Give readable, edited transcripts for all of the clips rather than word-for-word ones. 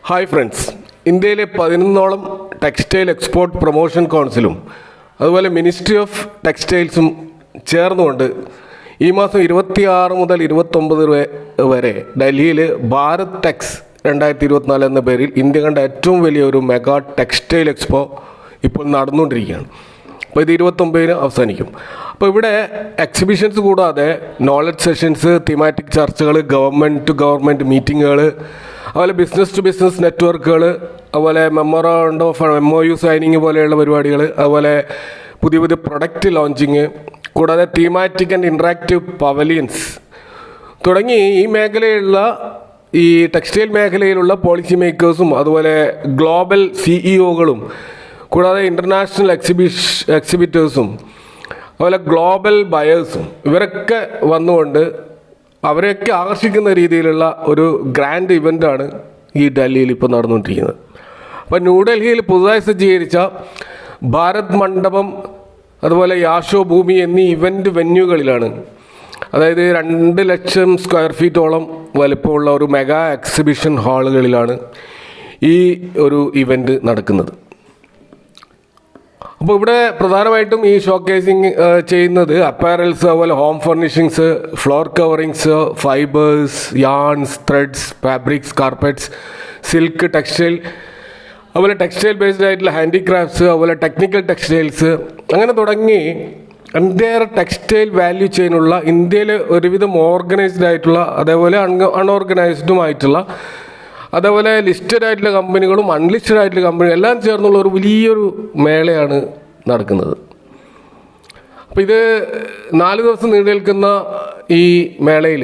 Hi friends, ഇന്ത്യയിലെ 11ഓളം textile export promotion കൗൺസിലും അതുപോലെ ministry of ടെക്സ്റ്റൈൽസും ചേർന്നുകൊണ്ട് ഈ മാസം 26 മുതൽ 29 വരെ ഡൽഹിയിൽ ഭാരത് ടെക്സ് 2024 എന്ന പേരിൽ ഇന്ത്യ കണ്ട ഏറ്റവും വലിയ ഒരു മെഗാ ടെക്സ്റ്റൈൽ എക്സ്പോ ഇപ്പോൾ നടന്നുകൊണ്ടിരിക്കുകയാണ്. അപ്പോൾ ഇത് 29-ന് അവസാനിക്കും. അപ്പോൾ ഇവിടെ എക്സിബിഷൻസ് കൂടാതെ നോളജ് സെഷൻസ്, തീമാറ്റിക് ചർച്ചകൾ, ഗവൺമെൻറ് ടു ഗവൺമെൻറ് മീറ്റിങ്ങുകൾ, അതുപോലെ ബിസിനസ് ടു ബിസിനസ് നെറ്റ്വർക്കുകൾ, അതുപോലെ മെമ്മോറാണ്ടം ഓഫ് MOU സൈനിങ് പോലെയുള്ള പരിപാടികൾ, അതുപോലെ പുതിയ പുതിയ പ്രൊഡക്റ്റ് ലോഞ്ചിങ്, കൂടാതെ തീമാറ്റിക് ആൻഡ് ഇൻട്രാക്റ്റീവ് പവലിയൻസ് തുടങ്ങി ഈ മേഖലയിലുള്ള ഈ ടെക്സ്റ്റൈൽ മേഖലയിലുള്ള പോളിസി മേക്കേഴ്സും അതുപോലെ ഗ്ലോബൽ CEOകളും കൂടാതെ ഇൻ്റർനാഷണൽ എക്സിബിറ്റേഴ്സും അതുപോലെ ഗ്ലോബൽ ബയേഴ്സും ഇവരൊക്കെ വന്നുകൊണ്ട് അവരെയൊക്കെ ആകർഷിക്കുന്ന രീതിയിലുള്ള ഒരു ഗ്രാൻഡ് ഇവൻ്റാണ് ഈ ഡൽഹിയിൽ ഇപ്പോൾ നടന്നുകൊണ്ടിരിക്കുന്നത്. അപ്പോൾ ന്യൂഡൽഹിയിൽ പുതുതായി സജ്ജീകരിച്ച ഭാരത് മണ്ഡപം അതുപോലെ യാശോ ഭൂമി എന്നീ ഇവൻ്റ് വെന്യൂകളിലാണ്, അതായത് 2 ലക്ഷം സ്ക്വയർ ഫീറ്റോളം വലിപ്പമുള്ള ഒരു മെഗാ എക്സിബിഷൻ ഹാളുകളിലാണ് ഈ ഒരു ഇവൻ്റ് നടക്കുന്നത്. അപ്പോൾ ഇവിടെ പ്രധാനമായിട്ടും ഈ ഷോക്കേസിങ് ചെയ്യുന്നത് അപ്പാരൽസ്, അതുപോലെ home furnishings, floor coverings, fibres, yarns, threads, fabrics, carpets, silk, textile, അതുപോലെ ടെക്സ്റ്റൈൽ ബേസ്ഡ് ആയിട്ടുള്ള ഹാൻഡിക്രാഫ്റ്റ്സ്, അതുപോലെ ടെക്നിക്കൽ ടെക്സ്റ്റൈൽസ്, അങ്ങനെ തുടങ്ങി എൻ്റയർ ടെക്സ്റ്റൈൽ വാല്യൂ ചെയിനുള്ള ഇന്ത്യയിൽ ഒരുവിധം ഓർഗനൈസ്ഡ് ആയിട്ടുള്ള അതേപോലെ അൺഓർഗനൈസ്ഡുമായിട്ടുള്ള അതേപോലെ ലിസ്റ്റഡ് ആയിട്ടുള്ള കമ്പനികളും അൺലിസ്റ്റഡ് ആയിട്ടുള്ള കമ്പനികളും എല്ലാം ചേർന്നുള്ള ഒരു വലിയൊരു മേളയാണ് നടക്കുന്നത്. അപ്പോൾ ഇത് 4 ദിവസം നീണ്ടു നിൽക്കുന്ന ഈ മേളയിൽ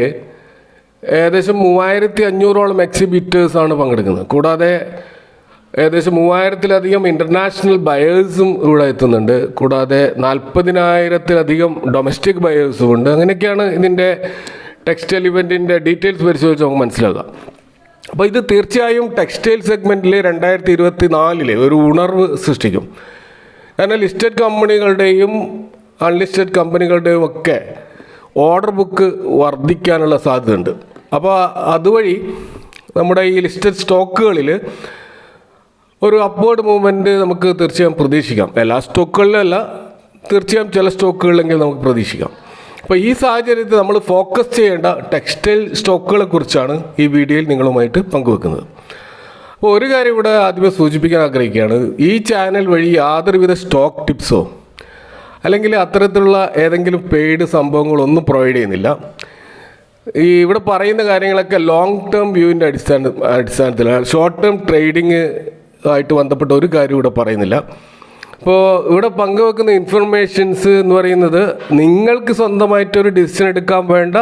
ഏകദേശം 3500ഓളം എക്സിബിറ്റേഴ്സാണ് പങ്കെടുക്കുന്നത്. കൂടാതെ ഏകദേശം 3000-ലധികം ഇൻ്റർനാഷണൽ ബയേഴ്സും ഇവിടെ എത്തുന്നുണ്ട്. കൂടാതെ 40,000-ലധികം ഡൊമസ്റ്റിക് ബയേഴ്സും ഉണ്ട്. അങ്ങനെയൊക്കെയാണ് ഇതിൻ്റെ ടെക്സ്റ്റൈൽ ഇവൻറ്റിൻ്റെ ഡീറ്റെയിൽസ് പരിശോധിച്ച് നമുക്ക് മനസ്സിലാക്കുക. അപ്പോൾ ഇത് തീർച്ചയായും ടെക്സ്റ്റൈൽ സെഗ്മെൻറ്റിൽ 2024 ഒരു ഉണർവ് സൃഷ്ടിക്കും. കാരണം ലിസ്റ്റഡ് കമ്പനികളുടെയും അൺലിസ്റ്റഡ് കമ്പനികളുടെയും ഒക്കെ ഓർഡർ ബുക്ക് വർദ്ധിക്കാനുള്ള സാധ്യതയുണ്ട്. അപ്പോൾ അതുവഴി നമ്മുടെ ഈ ലിസ്റ്റഡ് സ്റ്റോക്കുകളിൽ ഒരു അപ്വേർഡ് മൂവ്മെൻറ്റ് നമുക്ക് തീർച്ചയായും പ്രതീക്ഷിക്കാം. എല്ലാ സ്റ്റോക്കുകളിലല്ല, തീർച്ചയായും ചില സ്റ്റോക്കുകളിലെങ്കിലും നമുക്ക് പ്രതീക്ഷിക്കാം. അപ്പോൾ ഈ സാഹചര്യത്തിൽ നമ്മൾ ഫോക്കസ് ചെയ്യേണ്ട ടെക്സ്റ്റൈൽ സ്റ്റോക്കുകളെ കുറിച്ചാണ് ഈ വീഡിയോയിൽ നിങ്ങളുമായിട്ട് പങ്കുവെക്കുന്നത്. അപ്പോൾ ഒരു കാര്യം ഇവിടെ ആദ്യമേ സൂചിപ്പിക്കാൻ ആഗ്രഹിക്കുകയാണ്, ഈ ചാനൽ വഴി യാതൊരുവിധ സ്റ്റോക്ക് ടിപ്സോ അല്ലെങ്കിൽ അത്തരത്തിലുള്ള ഏതെങ്കിലും പെയ്ഡ് സംഭവങ്ങളൊന്നും പ്രൊവൈഡ് ചെയ്യുന്നില്ല. ഈ ഇവിടെ പറയുന്ന കാര്യങ്ങളൊക്കെ ലോങ് ടേം വ്യൂവിൻ്റെ അടിസ്ഥാനത്തിലാണ്. ഷോർട്ട് ടേം ട്രേഡിങ് ആയിട്ട് ബന്ധപ്പെട്ട ഒരു കാര്യം ഇവിടെ പറയുന്നില്ല. അപ്പോൾ ഇവിടെ പങ്കുവെക്കുന്ന ഇൻഫർമേഷൻസ് എന്ന് പറയുന്നത് നിങ്ങൾക്ക് സ്വന്തമായിട്ടൊരു ഡിസിഷൻ എടുക്കാൻ വേണ്ട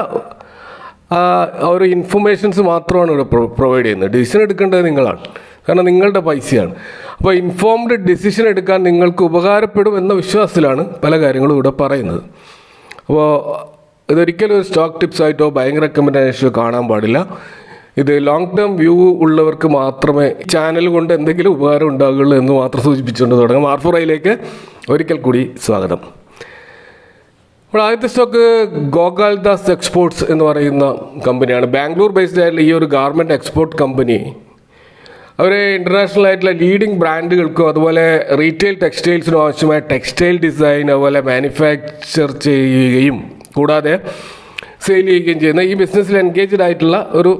ഒരു ഇൻഫർമേഷൻസ് മാത്രമാണ് ഇവിടെ പ്രൊവൈഡ് ചെയ്യുന്നത്. ഡിസിഷൻ എടുക്കേണ്ടത് നിങ്ങളാണ്, കാരണം നിങ്ങളുടെ പൈസയാണ്. അപ്പോൾ ഇൻഫോംഡ് ഡിസിഷൻ എടുക്കാൻ നിങ്ങൾക്ക് ഉപകാരപ്പെടും എന്ന വിശ്വാസത്തിലാണ് പല കാര്യങ്ങളും ഇവിടെ പറയുന്നത്. അപ്പോൾ ഇതൊരിക്കലും ഒരു സ്റ്റോക്ക് ടിപ്സായിട്ടോ ഭയങ്കര റെക്കമെൻഡേഷനോ കാണാൻ പാടില്ല. ഇത് ലോങ് ടേം വ്യൂ ഉള്ളവർക്ക് മാത്രമേ ചാനൽ കൊണ്ട് എന്തെങ്കിലും ഉപകാരം ഉണ്ടാകുള്ളൂ എന്ന് മാത്രം സൂചിപ്പിച്ചുകൊണ്ട് തുടങ്ങാം. R4iലേക്ക് ഒരിക്കൽ കൂടി സ്വാഗതം. ഇപ്പോൾ ആദ്യത്തെ സ്റ്റോക്ക് ഗോകാൽദാസ് എക്സ്പോർട്സ് എന്ന് പറയുന്ന കമ്പനിയാണ്. ബാംഗ്ലൂർ ബേസ്ഡ് ആയിട്ടുള്ള ഈ ഒരു ഗാർമെൻറ്റ് എക്സ്പോർട്ട് കമ്പനി അവർ ഇൻ്റർനാഷണൽ ആയിട്ടുള്ള ലീഡിംഗ് ബ്രാൻഡുകൾക്കും അതുപോലെ റീറ്റെയിൽ ടെക്സ്റ്റൈൽസിനും ആവശ്യമായ ടെക്സ്റ്റൈൽ ഡിസൈൻ അതുപോലെ മാനുഫാക്ചർ ചെയ്യുകയും കൂടാതെ സെയിൽ ചെയ്യുകയും ചെയ്യുന്ന ഈ ബിസിനസ്സിൽ എൻഗേജ്ഡ് ആയിട്ടുള്ള ഒരു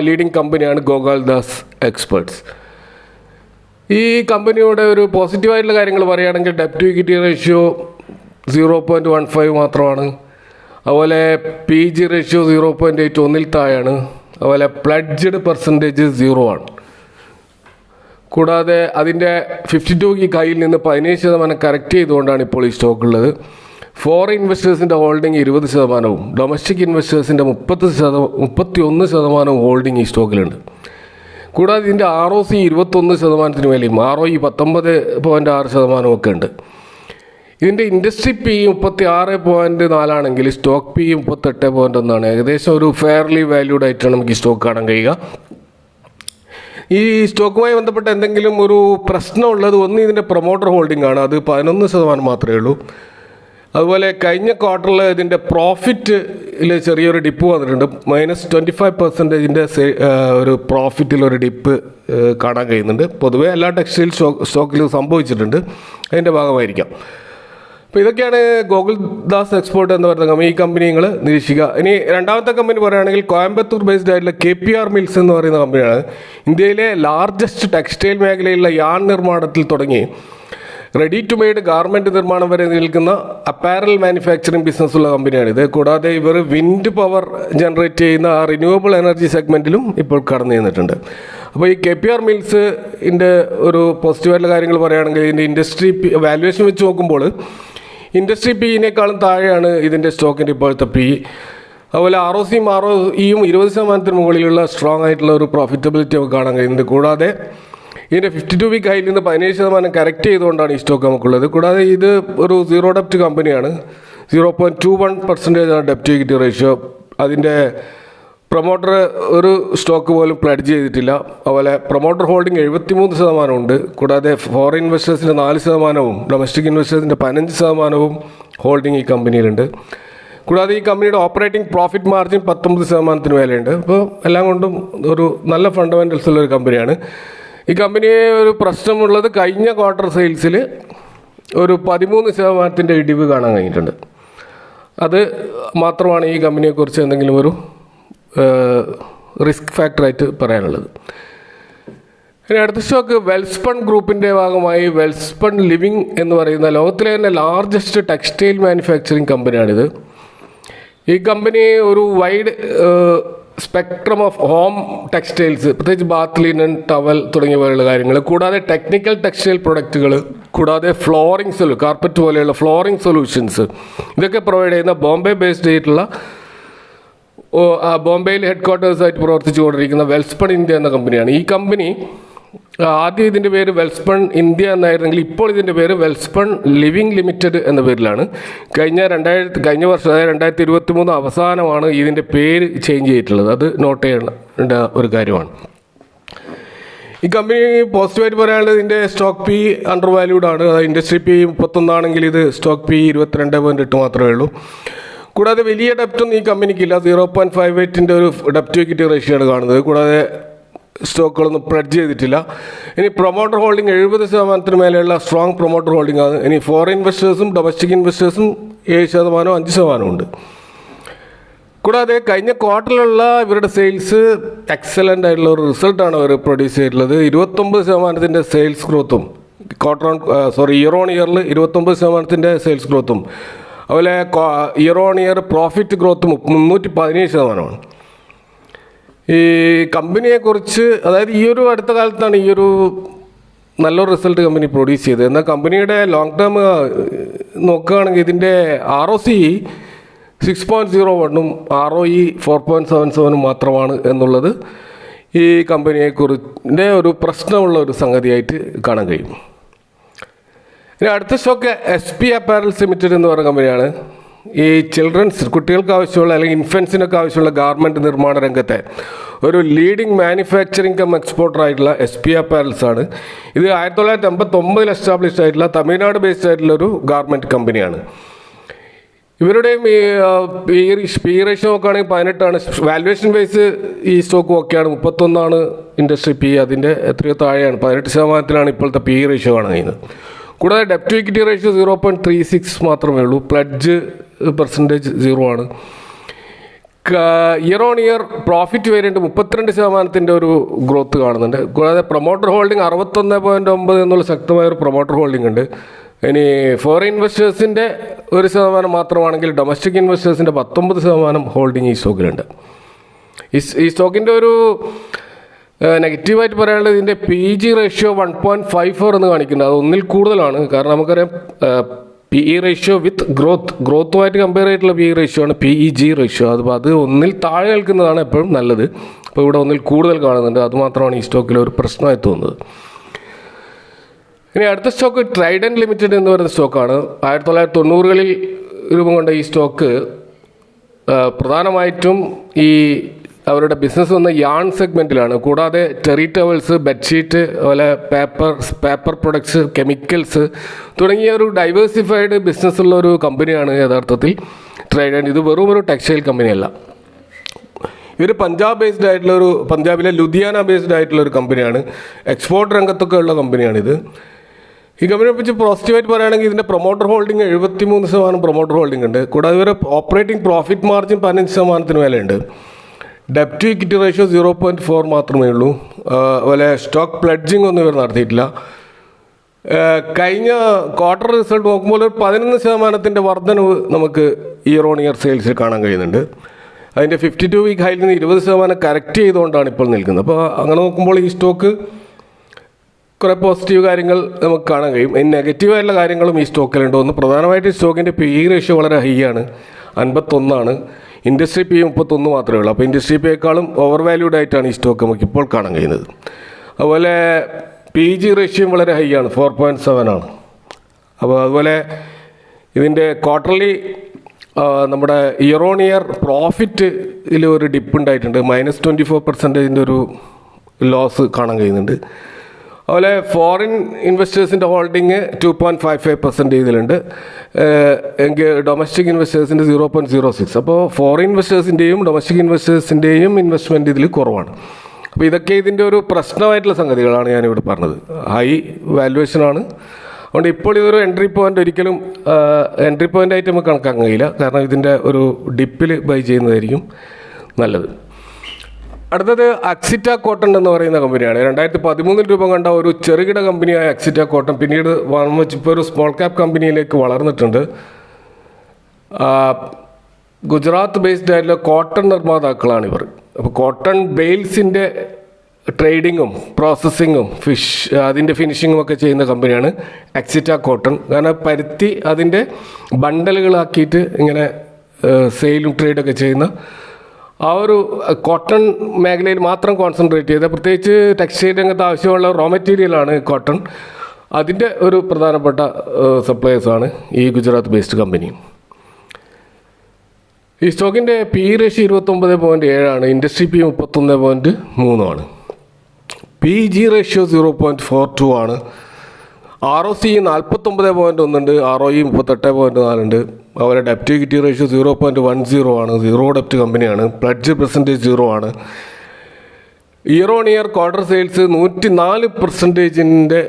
ലീഡിംഗ് കമ്പനിയാണ് ഗോകാൽദാസ് എക്സ്പേർട്സ്. ഈ കമ്പനിയുടെ ഒരു പോസിറ്റീവായിട്ടുള്ള കാര്യങ്ങൾ പറയുകയാണെങ്കിൽ ഡെപ്റ്റ് ടു ഇക്വിറ്റി റേഷ്യോ 0.15 മാത്രമാണ്. അതുപോലെ PG റേഷ്യോ 0.8, 1-ൽ താഴെയാണ്. അതുപോലെ പ്ലഡ്ജഡ് പെർസെൻറ്റേജ് 0 ആണ്. കൂടാതെ അതിൻ്റെ 52 കയ്യിൽ നിന്ന് 17% കറക്റ്റ് ചെയ്തുകൊണ്ടാണ് ഇപ്പോൾ ഈ സ്റ്റോക്കുള്ളത്. ഫോറിൻ ഇൻവെസ്റ്റേഴ്സിൻ്റെ ഹോൾഡിംഗ് 20%, ഡൊമസ്റ്റിക് ഇൻവെസ്റ്റേഴ്സിൻ്റെ 31% ഹോൾഡിംഗ് ഈ സ്റ്റോക്കിലുണ്ട്. കൂടാതെ ഇതിൻ്റെ ROC 21% മേലെയും ROE 19.6% ഒക്കെ ഉണ്ട്. ഇതിൻ്റെ ഇൻഡസ്ട്രി PE 36.4 ആണെങ്കിൽ സ്റ്റോക്ക് PE 38.1 ഏകദേശം ഒരു ഫെയർലി വാല്യൂഡ് ആയിട്ടാണ് നമുക്ക് ഈ സ്റ്റോക്ക് കാണാൻ കഴിയുക. ഈ സ്റ്റോക്കുമായി ബന്ധപ്പെട്ട എന്തെങ്കിലും ഒരു പ്രശ്നമുള്ളത് ഒന്ന് ഇതിൻ്റെ പ്രൊമോട്ടർ ഹോൾഡിംഗ് ആണ്, അത് 11% മാത്രമേ ഉള്ളൂ. അതുപോലെ കഴിഞ്ഞ ക്വാർട്ടറിൽ ഇതിൻ്റെ പ്രോഫിറ്റിൽ ചെറിയൊരു ഡിപ്പ് വന്നിട്ടുണ്ട്. -25% ഒരു പ്രോഫിറ്റിലൊരു ഡിപ്പ് കാണാൻ കഴിയുന്നുണ്ട്. പൊതുവേ എല്ലാ ടെക്സ്റ്റൈൽ സ്റ്റോക്കിലും സംഭവിച്ചിട്ടുണ്ട്. അതിൻ്റെ ഭാഗമായിരിക്കാം. അപ്പോൾ ഇതൊക്കെയാണ് ഗോകുൽദാസ് എക്സ്പോർട്ട് എന്ന് പറയുന്ന കമ്പനി. ഈ കമ്പനി നിങ്ങൾ നിരീക്ഷിക്കുക. ഇനി രണ്ടാമത്തെ കമ്പനി പറയുകയാണെങ്കിൽ കോയമ്പത്തൂർ ബേസ്ഡ് ആയിട്ടുള്ള KPR മിൽസ് എന്ന് പറയുന്ന കമ്പനിയാണ്. ഇന്ത്യയിലെ ലാർജസ്റ്റ് ടെക്സ്റ്റൈൽ മേഖലയിലുള്ള യാൺ നിർമ്മാണത്തിൽ തുടങ്ങി റെഡി ടു മെയ്ഡ് ഗാർമെൻറ്റ് നിർമ്മാണം വരെ നിൽക്കുന്ന അപ്പാരൽ മാനുഫാക്ചറിങ് ബിസിനസ്സുള്ള കമ്പനിയാണിത്. കൂടാതെ ഇവർ വിൻഡ് പവർ ജനറേറ്റ് ചെയ്യുന്ന റിന്യൂവബിൾ എനർജി സെഗ്മെൻറ്റിലും ഇപ്പോൾ കടന്നു ചെന്നിട്ടുണ്ട്. അപ്പോൾ ഈ KPR മിൽസിൻ്റെ ഒരു പോസിറ്റീവായിട്ടുള്ള കാര്യങ്ങൾ പറയുകയാണെങ്കിൽ ഇതിൻ്റെ ഇൻഡസ്ട്രി വാല്യുവേഷൻ വെച്ച് നോക്കുമ്പോൾ ഇൻഡസ്ട്രി PEനേക്കാളും താഴെയാണ് ഇതിൻ്റെ സ്റ്റോക്കിൻ്റെ ഇപ്പോഴത്തെ PE. അതുപോലെ ROCയും ROEയും 20% മുകളിലുള്ള സ്ട്രോങ് ആയിട്ടുള്ള ഒരു പ്രോഫിറ്റബിലിറ്റി നമുക്ക് കാണാൻ കഴിയുന്നുണ്ട്. കൂടാതെ ഇതിൻ്റെ 52 വീക്ക് ഹൈയിൽ നിന്ന് 17% കറക്റ്റ് ചെയ്തുകൊണ്ടാണ് ഈ സ്റ്റോക്ക് നമുക്കുള്ളത്. കൂടാതെ ഇത് ഒരു സീറോ ഡെപ്റ്റ് കമ്പനിയാണ്. 0.21% ഡെപ്റ്റ് ഇക്വിറ്റി റേഷ്യോ. അതിൻ്റെ പ്രൊമോട്ടർ ഒരു സ്റ്റോക്ക് പോലും പ്ലഡ്ജ് ചെയ്തിട്ടില്ല. അതുപോലെ പ്രൊമോട്ടർ ഹോൾഡിംഗ് 73% ഉണ്ട്. കൂടാതെ ഫോറിൻ ഇൻവെസ്റ്റേഴ്സിൻ്റെ 4%, ഡൊമസ്റ്റിക് ഇൻവെസ്റ്റേഴ്സിൻ്റെ 15% ഹോൾഡിംഗ് ഈ കമ്പനിയിലുണ്ട്. കൂടാതെ ഈ കമ്പനിയുടെ ഓപ്പറേറ്റിംഗ് പ്രോഫിറ്റ് മാർജിൻ 19% മേലെയുണ്ട്. അപ്പോൾ എല്ലാം കൊണ്ടും ഒരു നല്ല ഫണ്ടമെൻ്റൽസ് ഉള്ളൊരു കമ്പനിയാണ്. ഈ കമ്പനിയെ ഒരു പ്രശ്നമുള്ളത് കഴിഞ്ഞ ക്വാർട്ടർ സെയിൽസിൽ ഒരു 13% ഇടിവ് കാണാൻ കഴിഞ്ഞിട്ടുണ്ട്. അത് മാത്രമാണ് ഈ കമ്പനിയെക്കുറിച്ച് എന്തെങ്കിലും ഒരു റിസ്ക് ഫാക്ടറായിട്ട് പറയാനുള്ളത്. ഇനി അടുത്ത സ്റ്റോക്ക് വെൽസ്പൺ ഗ്രൂപ്പിൻ്റെ ഭാഗമായി വെൽസ്പൺ ലിവിങ് എന്ന് പറയുന്ന ലോകത്തിലെ തന്നെ ലാർജസ്റ്റ് ടെക്സ്റ്റൈൽ മാനുഫാക്ചറിങ് കമ്പനിയാണിത്. ഈ കമ്പനി ഒരു wide spectrum of home textiles, പ്രത്യേകിച്ച് ബാത്ത് ലിനൻ, ടവൽ തുടങ്ങിയ പോലെയുള്ള കാര്യങ്ങൾ, കൂടാതെ ടെക്നിക്കൽ ടെക്സ്റ്റൈൽ പ്രൊഡക്റ്റുകൾ, കൂടാതെ ഫ്ലോറിംഗ് കാർപ്പറ്റ് പോലെയുള്ള ഫ്ലോറിംഗ് സൊല്യൂഷൻസ് ഇതൊക്കെ പ്രൊവൈഡ് ചെയ്യുന്ന ബോംബെ ബേസ്ഡ് ആയിട്ടുള്ള ബോംബെയിൽ ഹെഡ് ക്വാർട്ടേഴ്സായിട്ട് പ്രവർത്തിച്ചു കൊണ്ടിരിക്കുന്ന വെൽസ്പൺ ഇന്ത്യ എന്ന കമ്പനിയാണ്. ഈ കമ്പനി ആദ്യം ഇതിൻ്റെ പേര് വെൽസ്പൺ ഇന്ത്യ എന്നായിരുന്നെങ്കിൽ ഇപ്പോൾ ഇതിൻ്റെ പേര് വെൽസ്പൺ ലിവിങ് ലിമിറ്റഡ് എന്ന പേരിലാണ്. കഴിഞ്ഞ വർഷം, അതായത് 2023 അവസാനമാണ് ഇതിൻ്റെ പേര് ചേഞ്ച് ചെയ്തിട്ടുള്ളത്. അത് നോട്ട് ചെയ്യേണ്ട ഒരു കാര്യമാണ്. ഈ കമ്പനി പോസിറ്റീവായിട്ട് പറയാനുള്ളത് ഇതിൻ്റെ സ്റ്റോക്ക് PE അണ്ടർ വാല്യൂഡ് ആണ്. അതായത് ഇൻഡസ്ട്രി PE 31 ആണെങ്കിൽ ഇത് സ്റ്റോക്ക് PE 22.8 മാത്രമേ ഉള്ളൂ. കൂടാതെ വലിയ ഡെപ്റ്റൊന്നും ഈ കമ്പനിക്കില്ല. 0.58 ഒരു ഡെപ്റ്റ് ഇക്വിറ്റി റേഷ്യോ ആണ് കാണുന്നത്. കൂടാതെ സ്റ്റോക്കുകളൊന്നും പ്ലഡ്ജ് ചെയ്തിട്ടില്ല. ഇനി പ്രൊമോട്ടർ ഹോൾഡിംഗ് 70% മേലെയുള്ള സ്ട്രോങ് പ്രൊമോട്ടർ ഹോൾഡിംഗ് ആണ്. ഇനി ഫോറിൻ ഇൻവെസ്റ്റേഴ്സും ഡൊമസ്റ്റിക് ഇൻവെസ്റ്റേഴ്സും 7%, 5% ഉണ്ട്. കൂടാതെ കഴിഞ്ഞ ക്വാർട്ടറിലുള്ള ഇവരുടെ സെയിൽസ് എക്സലൻ്റ് ആയിട്ടുള്ള ഒരു റിസൾട്ടാണ് അവർ പ്രൊഡ്യൂസ് ചെയ്തിട്ടുള്ളത്. 29% സെയിൽസ് ഗ്രോത്തും ഇയർ ഓൺ ഇയറിൽ 29% സെയിൽസ് ഗ്രോത്തും, അതുപോലെ ഇയർ ഓൺ ഇയർ പ്രോഫിറ്റ് ഗ്രോത്തും 317%. ഈ കമ്പനിയെക്കുറിച്ച്, അതായത് ഈ ഒരു അടുത്ത കാലത്താണ് ഈ ഒരു നല്ലൊരു റിസൾട്ട് കമ്പനി പ്രൊഡ്യൂസ് ചെയ്തത്. എന്നാൽ കമ്പനിയുടെ ലോങ് ടേം നോക്കുകയാണെങ്കിൽ ഇതിൻ്റെ ROC 6.01 ROE 4.77 മാത്രമാണ് എന്നുള്ളത് ഈ കമ്പനിയെക്കുറിച്ച് ഒരു പ്രശ്നമുള്ള ഒരു സംഗതിയായിട്ട് കാണാൻ കഴിയും. ഇനി അടുത്ത സ്റ്റോക്ക് SP അപ്പാരൽസ് ലിമിറ്റഡ് എന്ന് പറയുന്ന കമ്പനിയാണ്. ഈ കുട്ടികൾക്ക് ആവശ്യമുള്ള അല്ലെങ്കിൽ ഇൻഫൻസിനൊക്കെ ആവശ്യമുള്ള ഗാർമെൻറ്റ് നിർമ്മാണ രംഗത്തെ ഒരു ലീഡിംഗ് മാനുഫാക്ചറിങ് കം എക്സ്പോർട്ടർ ആയിട്ടുള്ള SP അപ്പാരൽസ് ആണ്. ഇത് 1989 എസ്റ്റാബ്ലിഷ്ഡ് ആയിട്ടുള്ള തമിഴ്നാട് ബേസ്ഡ് ആയിട്ടുള്ള ഒരു ഗാർമെൻറ്റ് കമ്പനിയാണ്. ഇവരുടെയും PE റേഷ്യോ നോക്കുകയാണെങ്കിൽ 18ആണ്. വാല്യുവേഷൻ ബേസ് ഈ സ്റ്റോക്ക് ഒക്കെയാണ്. 31 ഇൻഡസ്ട്രി PE. അതിൻ്റെ എത്രയോ താഴെയാണ്, 18% ഇപ്പോഴത്തെ PE റേഷ്യോ കാണാൻ കഴിയുന്നത്. കൂടാതെ ഡെപ്റ്റ് ഇക്വിറ്റി റേഷ്യോ 0.36 മാത്രമേ ഉള്ളൂ. പ്ലഡ്ജ് പെർസെൻറ്റേജ് 0 ആണ്. Year on year profit variant 32% ഒരു ഗ്രോത്ത് കാണുന്നുണ്ട്. കൂടാതെ പ്രൊമോട്ടർ ഹോൾഡിംഗ് 61.9 എന്നുള്ള ശക്തമായൊരു പ്രൊമോട്ടർ ഹോൾഡിംഗ് ഉണ്ട്. ഇനി ഫോറിൻ ഇൻവെസ്റ്റേഴ്സിൻ്റെ 1% മാത്രമാണെങ്കിൽ ഡൊമസ്റ്റിക് ഇൻവെസ്റ്റേഴ്സിൻ്റെ 19% ഹോൾഡിംഗ് ഈ സ്റ്റോക്കിലുണ്ട്. ഈ സ്റ്റോക്കിൻ്റെ ഒരു നെഗറ്റീവായിട്ട് പറയാനുള്ളത് ഇതിൻ്റെ PEG റേഷ്യോ 1.54 എന്ന് കാണിക്കുന്നത്. അത് ഒന്നിൽ കൂടുതലാണ്. കാരണം നമുക്കറിയാം PE റേഷ്യോ വിത്ത് ഗ്രോത്തുമായിട്ട് കമ്പയർ ചെയ്തിട്ടുള്ള PE റേഷ്യോ ആണ് PEG റേഷ്യോ. അത് ഒന്നിൽ താഴെ നിൽക്കുന്നതാണ് എപ്പോഴും നല്ലത്. അപ്പോൾ ഇവിടെ ഒന്നിൽ കൂടുതൽ കാണുന്നുണ്ട്. അതുമാത്രമാണ് ഈ സ്റ്റോക്കിൽ ഒരു പ്രശ്നമായി തോന്നുന്നത്. ഇനി അടുത്ത സ്റ്റോക്ക് ട്രൈഡൻറ്റ് ലിമിറ്റഡ് എന്ന് പറയുന്ന സ്റ്റോക്കാണ്. 1990-കളിൽ രൂപം കൊണ്ട ഈ സ്റ്റോക്ക് പ്രധാനമായിട്ടും ഈ അവരുടെ ബിസിനസ് വന്ന യാൺ സെഗ്മെൻറ്റിലാണ്. കൂടാതെ ടെറി ടവൽസ്, ബെഡ്ഷീറ്റ്, അതുപോലെ പേപ്പർ പ്രൊഡക്ട്സ്, കെമിക്കൽസ് തുടങ്ങിയ ഒരു ഡൈവേഴ്സിഫൈഡ് ബിസിനസ്സുള്ള ഒരു കമ്പനിയാണ് യഥാർത്ഥത്തിൽ ട്രൈഡൻറ്റ്. ഇത് വെറും ഒരു ടെക്സ്റ്റൈൽ കമ്പനിയല്ല. ഇവർ പഞ്ചാബിലെ ലുധിയാന ബേസ്ഡ് ആയിട്ടുള്ള ഒരു കമ്പനിയാണ്. എക്സ്പോർട്ട് രംഗത്തൊക്കെ ഉള്ള കമ്പനിയാണിത്. ഈ കമ്പനിയെ പറ്റി പോസിറ്റീവായിട്ട് പറയുകയാണെങ്കിൽ ഇതിൻ്റെ പ്രൊമോട്ടർ ഹോൾഡിംഗ് 73% പ്രൊമോട്ടർ ഹോൾഡിംഗ് ഉണ്ട്. കൂടാതെ ഇവരുടെ ഓപ്പറേറ്റിംഗ് പ്രോഫിറ്റ് മാർജിൻ 15% മേലെയുണ്ട്. ഡെപ്റ്റ് ടു ഇക്വിറ്റി റേഷ്യോ 0.4 മാത്രമേ ഉള്ളൂ. അതുപോലെ സ്റ്റോക്ക് പ്ലെഡ്ജിങ് ഒന്നും ഇവർ നടത്തിയിട്ടില്ല. കഴിഞ്ഞ ക്വാർട്ടർ റിസൾട്ട് നോക്കുമ്പോൾ ഒരു 11% വർധനവ് നമുക്ക് ഇയർ ഓൺ ഇയർ സെയിൽസിൽ കാണാൻ കഴിയുന്നുണ്ട്. അതിൻ്റെ 52 വീക്ക് ഹൈയിൽ നിന്ന് 20% കറക്റ്റ് ചെയ്തുകൊണ്ടാണ് ഇപ്പോൾ നിൽക്കുന്നത്. അപ്പോൾ അങ്ങനെ നോക്കുമ്പോൾ ഈ സ്റ്റോക്ക് കുറേ പോസിറ്റീവ് കാര്യങ്ങൾ നമുക്ക് കാണാൻ കഴിയും. നെഗറ്റീവായിട്ടുള്ള കാര്യങ്ങളും ഈ സ്റ്റോക്കിലുണ്ട്. ഒന്ന് പ്രധാനമായിട്ട് ഈ സ്റ്റോക്കിൻ്റെ PE റേഷ്യോ വളരെ ഹൈ ആണ്, 51. ഇൻഡസ്ട്രി PE 31 മാത്രമേ ഉള്ളൂ. അപ്പോൾ ഇൻഡസ്ട്രി PEയേക്കാളും ഓവർ വാല്യൂഡ് ആയിട്ടാണ് ഈ സ്റ്റോക്ക് നമുക്ക് ഇപ്പോൾ കാണാൻ കഴിയുന്നത്. അതുപോലെ PEG റേഷ്യോയും വളരെ ഹൈ ആണ്, 4.7 ആണ്. അപ്പോൾ അതുപോലെ ഇതിൻ്റെ ക്വാർട്ടർലി നമ്മുടെ ഇയർ ഓൺ ഇയർ പ്രോഫിറ്റിൽ ഒരു ഡിപ്പ് ഉണ്ടായിട്ടുണ്ട്. -24% ഒരു ലോസ് കാണാൻ കഴിയുന്നുണ്ട്. അതുപോലെ ഫോറിൻ ഇൻവെസ്റ്റേഴ്സിൻ്റെ ഹോൾഡിങ് 2.55% ഇതിലുണ്ട്. എങ്കിൽ ഡൊമസ്റ്റിക് ഇൻവെസ്റ്റേഴ്സിൻ്റെ 0.06. അപ്പോൾ ഫോറിൻ ഇൻവെസ്റ്റേഴ്സിൻ്റെയും ഡൊമസ്റ്റിക് ഇൻവെസ്റ്റേഴ്സിൻ്റെയും ഇൻവെസ്റ്റ്മെൻറ്റ് ഇതിൽ കുറവാണ്. അപ്പോൾ ഇതൊക്കെ ഇതിൻ്റെ ഒരു പ്രശ്നമായിട്ടുള്ള സംഗതികളാണ് ഞാനിവിടെ പറഞ്ഞത്. ഹൈ വാല്യുവേഷനാണ്. അതുകൊണ്ട് ഇപ്പോൾ ഇതൊരു എൻട്രി പോയിൻ്റായിട്ട് നമുക്ക് കണക്കാക്കാൻ കഴിയില്ല. കാരണം ഇതിൻ്റെ ഒരു ഡിപ്പിൽ ബൈ ചെയ്യുന്നതായിരിക്കും നല്ലത്. അടുത്തത് അക്സിറ്റ കോട്ടൺ എന്ന് പറയുന്ന കമ്പനിയാണ്. 2013 രൂപ കണ്ട ഒരു ചെറുകിട കമ്പനിയായ അക്സിറ്റ കോട്ടൺ പിന്നീട് ഇപ്പോൾ ഒരു സ്മോൾ ക്യാപ് കമ്പനിയിലേക്ക് വളർന്നിട്ടുണ്ട്. ഗുജറാത്ത് ബേസ്ഡ് ആയിട്ടുള്ള കോട്ടൺ നിർമ്മാതാക്കളാണ് ഇവർ. അപ്പോൾ കോട്ടൺ ബെയിൽസിൻ്റെ ട്രേഡിങ്ങും പ്രോസസ്സിങ്ങും അതിൻ്റെ ഫിനിഷിങ്ങും ഒക്കെ ചെയ്യുന്ന കമ്പനിയാണ് അക്സിറ്റ കോട്ടൺ. കാരണം പരുത്തി അതിൻ്റെ ബണ്ടലുകളാക്കിയിട്ട് ഇങ്ങനെ സെയിലും ട്രേഡൊക്കെ ചെയ്യുന്ന ആ ഒരു കോട്ടൺ മേഖലയിൽ മാത്രം കോൺസെൻട്രേറ്റ് ചെയ്ത, പ്രത്യേകിച്ച് ടെക്സ്റ്റൈൽ രംഗത്ത് ആവശ്യമുള്ള റോ മെറ്റീരിയലാണ് കോട്ടൺ. അതിൻ്റെ ഒരു പ്രധാനപ്പെട്ട സപ്ലയേഴ്സാണ് ഈ ഗുജറാത്ത് ബേസ്ഡ് കമ്പനി. ഈ സ്റ്റോക്കിൻ്റെ PE റേഷ്യോ 29.7 ആണ്. ഇൻഡസ്ട്രി PE 31.3 ആണ്. PEG റേഷ്യോ 0.42 ആണ്. ROCE 49.1 ഉണ്ട്. ROE 38.4 ഉണ്ട്. അതുപോലെ ഡെപ്റ്റ് ഇക്വിറ്റി റേഷ്യോ 0.10 ആണ്. 0 ഡെപ്റ്റ് കമ്പനിയാണ്. പ്ലഡ്ജ് പെർസെൻറ്റേജ് 0 ആണ്. Year on year quarter sales 104%-ൻ്റെ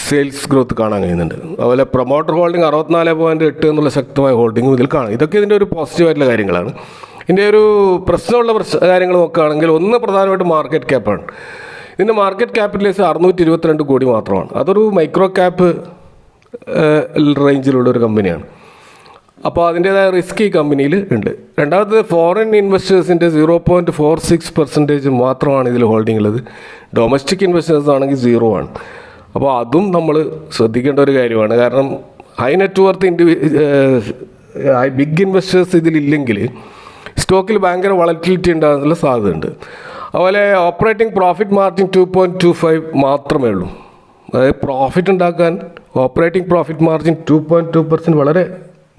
സെയിൽസ് ഗ്രോത്ത് കാണാൻ കഴിയുന്നുണ്ട്. അതുപോലെ പ്രൊമോട്ടർ ഹോൾഡിംഗ് 64.8 എന്നുള്ള ശക്തമായ ഹോൾഡിംഗും ഇതിൽ കാണാം. ഇതൊക്കെ ഇതിൻ്റെ ഒരു പോസിറ്റീവായിട്ടുള്ള കാര്യങ്ങളാണ്. ഇതിൻ്റെ ഒരു പ്രശ്നമുള്ള കാര്യങ്ങൾ നോക്കുകയാണെങ്കിൽ ഒന്ന് പ്രധാനമായിട്ടും മാർക്കറ്റ് ക്യാപ്പാണ്. ഇതിൻ്റെ മാർക്കറ്റ് ക്യാപിറ്റലൈസ് 622 കോടി മാത്രമാണ്. അതൊരു മൈക്രോ ക്യാപ്പ് റേഞ്ചിലുള്ള ഒരു കമ്പനിയാണ്. അപ്പോൾ അതിൻ്റേതായ റിസ്ക് ഈ കമ്പനിയിൽ ഉണ്ട്. രണ്ടാമത് ഫോറിൻ ഇൻവെസ്റ്റേഴ്സിൻ്റെ 0.46% മാത്രമാണ് ഇതിൽ ഹോൾഡിംഗ് ഉള്ളത്. ഡൊമസ്റ്റിക് ഇൻവെസ്റ്റേഴ്സ് ആണെങ്കിൽ 0 ആണ്. അപ്പോൾ അതും നമ്മൾ ശ്രദ്ധിക്കേണ്ട ഒരു കാര്യമാണ്. കാരണം high net worth big investors ഇതിലില്ലെങ്കിൽ സ്റ്റോക്കിൽ ഭയങ്കര വളറ്റിലിറ്റി ഉണ്ടാകാനുള്ള സാധ്യതയുണ്ട്. അതുപോലെ ഓപ്പറേറ്റിംഗ് പ്രോഫിറ്റ് മാർജിൻ 2.25 മാത്രമേ ഉള്ളൂ. അതായത് പ്രോഫിറ്റ് ഉണ്ടാക്കാൻ ഓപ്പറേറ്റിംഗ് പ്രോഫിറ്റ് മാർജിൻ 2.2% വളരെ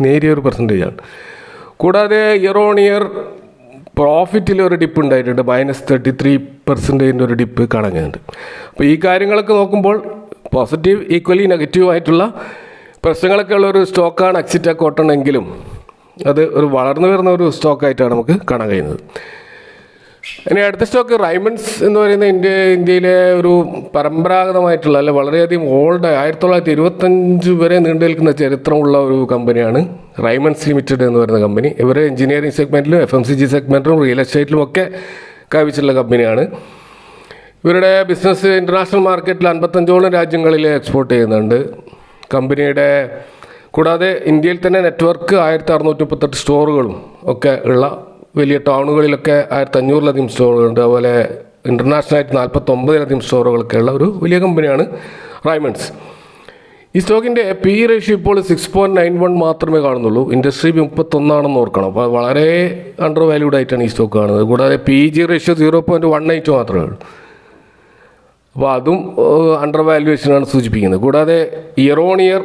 നേരിയൊരു പെർസെൻറ്റേജാണ്. കൂടാതെ ഇയർ ഓൺ ഇയർ പ്രോഫിറ്റിൽ ഒരു ഡിപ്പ് ഉണ്ടായിട്ടുണ്ട്. -33% ഒരു ഡിപ്പ് കാണാൻ കഴിയുന്നുണ്ട്. അപ്പോൾ ഈ കാര്യങ്ങളൊക്കെ നോക്കുമ്പോൾ പോസിറ്റീവ് ഈക്വലി നെഗറ്റീവായിട്ടുള്ള പ്രശ്നങ്ങളൊക്കെ ഉള്ള ഒരു സ്റ്റോക്കാണ് അക്സിറ്റ കോട്ടൺ എങ്കിലും അത് ഒരു വളർന്നു വരുന്ന ഒരു സ്റ്റോക്കായിട്ടാണ് നമുക്ക് കാണാൻ കഴിയുന്നത്. ഇനി അടുത്ത സ്റ്റോക്ക് റൈമണ്ട്സ് എന്ന് പറയുന്ന ഇന്ത്യയിലെ ഒരു പരമ്പരാഗതമായിട്ടുള്ള അല്ലെ വളരെയധികം ഓൾഡ് 1925 വരെ നീണ്ടു നിൽക്കുന്ന ചരിത്രമുള്ള ഒരു കമ്പനിയാണ് റൈമണ്ട്സ് ലിമിറ്റഡ് എന്ന് പറയുന്ന കമ്പനി. ഇവർ എഞ്ചിനീയറിംഗ് സെഗ്മെൻറ്റിലും FMCG സെഗ്മെൻറ്റിലും റിയൽ എസ്റ്റേറ്റിലും ഒക്കെ കൈവച്ചുള്ള കമ്പനിയാണ്. ഇവരുടെ ബിസിനസ് ഇൻ്റർനാഷണൽ മാർക്കറ്റിൽ 55ഓളം രാജ്യങ്ങളിൽ എക്സ്പോർട്ട് ചെയ്യുന്നുണ്ട് കമ്പനിയുടെ. കൂടാതെ ഇന്ത്യയിൽ തന്നെ നെറ്റ്വർക്ക് 1638 സ്റ്റോറുകളും ഒക്കെ ഉള്ള വലിയ ടൗണുകളിലൊക്കെ 1500-ലധികം സ്റ്റോറുകളുണ്ട്. അതുപോലെ ഇൻ്റർനാഷണലായിട്ട് 49-ലധികം സ്റ്റോറുകളൊക്കെ ഉള്ള ഒരു വലിയ കമ്പനിയാണ് റൈമണ്ട്സ്. ഈ സ്റ്റോക്കിൻ്റെ PE റേഷ്യോ ഇപ്പോൾ 6.91 മാത്രമേ കാണുന്നുള്ളൂ. ഇൻഡസ്ട്രി 31 ആണെന്ന് ഓർക്കണം. അപ്പോൾ വളരെ അണ്ടർ വാല്യൂഡ് ആയിട്ടാണ് ഈ സ്റ്റോക്ക് കാണുന്നത്. കൂടാതെ PEG റേഷ്യോ 0.18 മാത്രമേ ഉള്ളൂ. അപ്പോൾ അതും അണ്ടർ വാല്യുവേഷനാണ് സൂചിപ്പിക്കുന്നത്. കൂടാതെ ഇയർ ഓൺ ഇയർ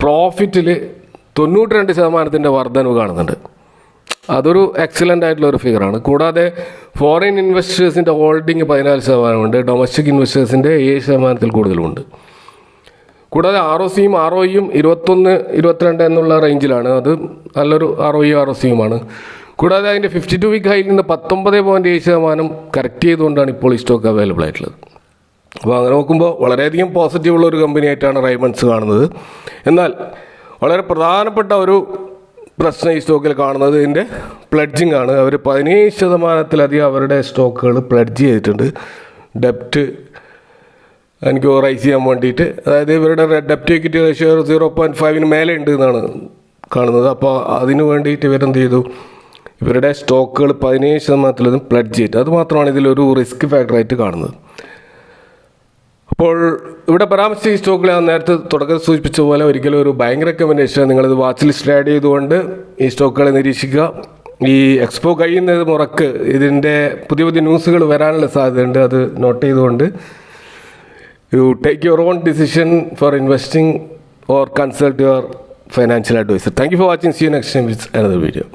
പ്രോഫിറ്റിൽ 92% വർധനവ് കാണുന്നുണ്ട്. അതൊരു എക്സലൻ്റ് ആയിട്ടുള്ള ഒരു ഫിഗറാണ്. കൂടാതെ ഫോറിൻ ഇൻവെസ്റ്റേഴ്സിൻ്റെ ഹോൾഡിംഗ് 14%, ഡൊമസ്റ്റിക് ഇൻവെസ്റ്റേഴ്സിൻ്റെ 7% കൂടുതലുമുണ്ട്. കൂടാതെ ROCയും ROEയും 21-22 എന്നുള്ള റേഞ്ചിലാണ്. അത് നല്ലൊരു ROEയും കൂടാതെ അതിൻ്റെ 52 വീക്ക് ഹൈയിൽ നിന്ന് 19.7% കറക്റ്റ് ചെയ്തുകൊണ്ടാണ് ഇപ്പോൾ ഈ സ്റ്റോക്ക് അവൈലബിൾ ആയിട്ടുള്ളത്. അപ്പോൾ അങ്ങനെ നോക്കുമ്പോൾ വളരെയധികം പോസിറ്റീവുള്ള ഒരു കമ്പനിയായിട്ടാണ് റൈമണ്ട്സ് കാണുന്നത്. എന്നാൽ വളരെ പ്രധാനപ്പെട്ട ഒരു പ്രശ്നം ഈ സ്റ്റോക്കിൽ കാണുന്നത് ഇതിൻ്റെ പ്ലഡ്ജിങ് ആണ്. അവർ 17%-ലധികം അവരുടെ സ്റ്റോക്കുകൾ പ്ലഡ്ജ് ചെയ്തിട്ടുണ്ട്, ഡെപ്റ്റ് എനിക്ക് റൈസ് ചെയ്യാൻ വേണ്ടിയിട്ട്. അതായത് ഇവരുടെ ഡെപ്റ്റ് ഇക്വിറ്റി റേഷ്യോ 0.5 മേലെ ഉണ്ട് എന്നാണ് കാണുന്നത്. അപ്പോൾ അതിന് വേണ്ടിയിട്ട് ഇവരെന്ത് ചെയ്തു, ഇവരുടെ സ്റ്റോക്കുകൾ 17%-ലധികം പ്ലഡ്ജ് ചെയ്തിട്ട്, അതുമാത്രമാണ് ഇതിലൊരു റിസ്ക് ഫാക്ടറായിട്ട് കാണുന്നത്. അപ്പോൾ ഇവിടെ പരാമർശിച്ച ഈ സ്റ്റോക്കിൽ ഞാൻ നേരത്തെ തുടക്കത്തിൽ സൂചിപ്പിച്ച പോലെ ഒരിക്കലും ഒരു ഭയങ്കര റെക്കമെൻഡേഷൻ, നിങ്ങളിത് വാച്ച് ലിസ്റ്റിൽ ആഡ് ചെയ്തുകൊണ്ട് ഈ സ്റ്റോക്കുകളെ നിരീക്ഷിക്കുക. ഈ എക്സ്പോ കഴിയുന്നത് മുറക്ക് ഇതിൻ്റെ പുതിയ പുതിയ ന്യൂസുകൾ വരാനുള്ള സാധ്യതയുണ്ട്. അത് നോട്ട് ചെയ്തുകൊണ്ട് you take your own decision for investing or consult your financial adviser. Thank you for watching. See you next time with another video.